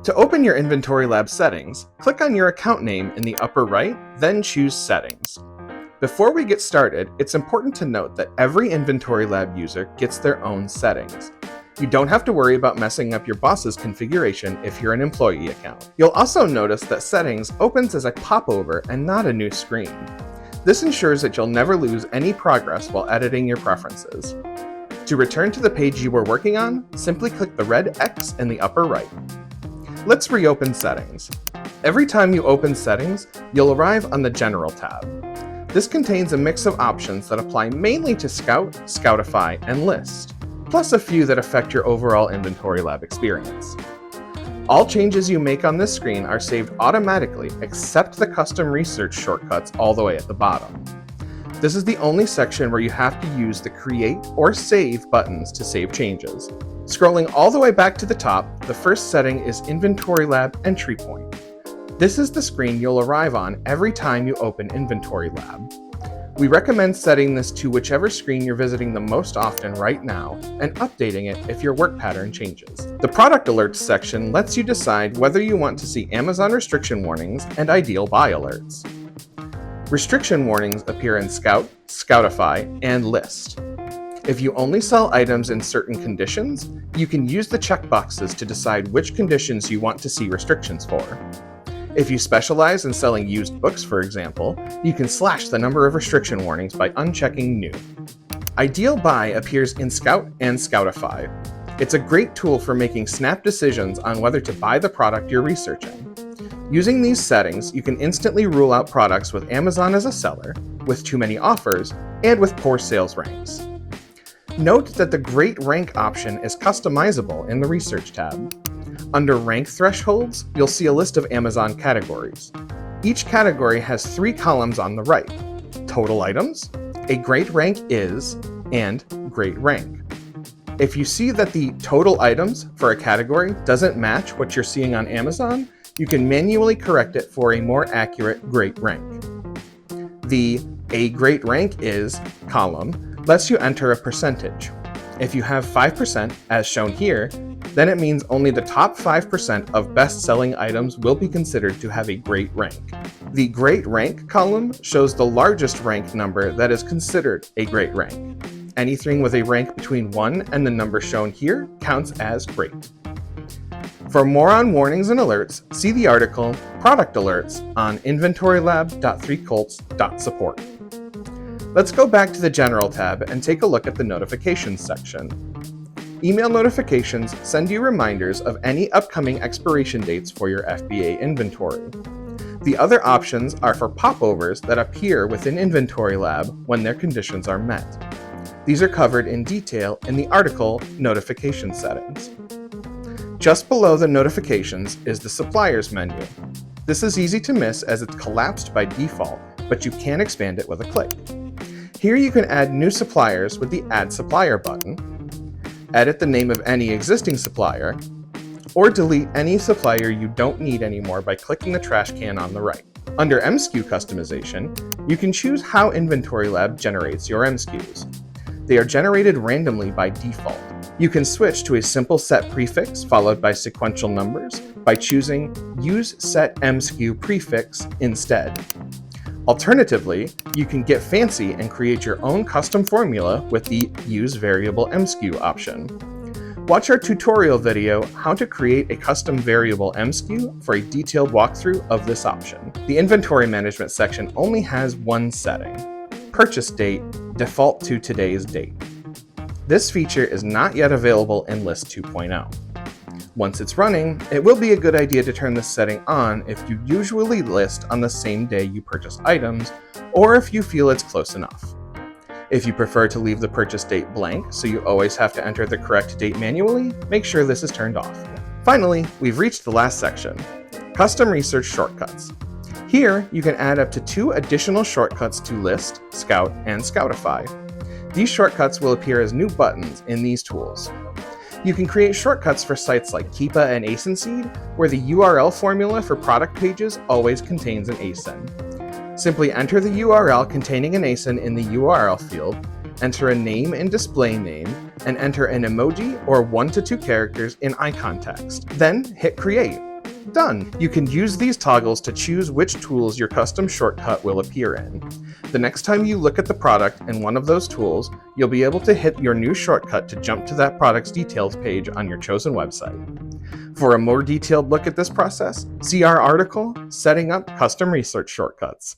To open your InventoryLab settings, click on your account name in the upper right, then choose Settings. Before we get started, it's important to note that every InventoryLab user gets their own settings. You don't have to worry about messing up your boss's configuration if you're an employee account. You'll also notice that Settings opens as a popover and not a new screen. This ensures that you'll never lose any progress while editing your preferences. To return to the page you were working on, simply click the red X in the upper right. Let's reopen Settings. Every time you open Settings, you'll arrive on the General tab. This contains a mix of options that apply mainly to Scout, Scoutify, and List, plus a few that affect your overall InventoryLab experience. All changes you make on this screen are saved automatically except the custom research shortcuts all the way at the bottom. This is the only section where you have to use the Create or Save buttons to save changes. Scrolling all the way back to the top, the first setting is InventoryLab Entry Point. This is the screen you'll arrive on every time you open InventoryLab. We recommend setting this to whichever screen you're visiting the most often right now and updating it if your work pattern changes. The Product Alerts section lets you decide whether you want to see Amazon restriction warnings and ideal buy alerts. Restriction warnings appear in Scout, Scoutify, and List. If you only sell items in certain conditions, you can use the checkboxes to decide which conditions you want to see restrictions for. If you specialize in selling used books, for example, you can slash the number of restriction warnings by unchecking New. Ideal Buy appears in Scout and Scoutify. It's a great tool for making snap decisions on whether to buy the product you're researching. Using these settings, you can instantly rule out products with Amazon as a seller, with too many offers, and with poor sales ranks. Note that the Great Rank option is customizable in the Research tab. Under Rank Thresholds, you'll see a list of Amazon categories. Each category has 3 columns on the right: Total Items, A Great Rank Is, and Great Rank. If you see that the total items for a category doesn't match what you're seeing on Amazon, you can manually correct it for a more accurate Great Rank. The A Great Rank Is column lets you enter a percentage. If you have 5%, as shown here, then it means only the top 5% of best-selling items will be considered to have a great rank. The Great Rank column shows the largest rank number that is considered a great rank. Anything with a rank between 1 and the number shown here counts as great. For more on warnings and alerts, see the article Product Alerts on inventorylab.3colts.support. Let's go back to the General tab and take a look at the Notifications section. Email notifications send you reminders of any upcoming expiration dates for your FBA inventory. The other options are for popovers that appear within InventoryLab when their conditions are met. These are covered in detail in the article Notification Settings. Just below the notifications is the Suppliers menu. This is easy to miss as it's collapsed by default, but you can expand it with a click. Here you can add new suppliers with the Add Supplier button, edit the name of any existing supplier, or delete any supplier you don't need anymore by clicking the trash can on the right. Under MSKU Customization, you can choose how InventoryLab generates your MSKUs. They are generated randomly by default. You can switch to a simple set prefix followed by sequential numbers by choosing Use Set MSKU Prefix instead. Alternatively, you can get fancy and create your own custom formula with the Use Variable MSKU option. Watch our tutorial video How to Create a Custom Variable MSKU for a detailed walkthrough of this option. The Inventory Management section only has one setting: Purchase Date, default to today's date. This feature is not yet available in List 2.0. Once it's running, it will be a good idea to turn this setting on if you usually list on the same day you purchase items, or if you feel it's close enough. If you prefer to leave the purchase date blank so you always have to enter the correct date manually, make sure this is turned off. Finally, we've reached the last section: Custom Research Shortcuts. Here, you can add up to 2 additional shortcuts to List, Scout, and Scoutify. These shortcuts will appear as new buttons in these tools. You can create shortcuts for sites like Keepa and ASIN, where the URL formula for product pages always contains an ASIN. Simply enter the URL containing an ASIN in the URL field, enter a name and display name, and enter an emoji or 1 to 2 characters in icon text. Then hit Create. Done! You can use these toggles to choose which tools your custom shortcut will appear in. The next time you look at the product in one of those tools, you'll be able to hit your new shortcut to jump to that product's details page on your chosen website. For a more detailed look at this process, see our article, Setting Up Custom Research Shortcuts.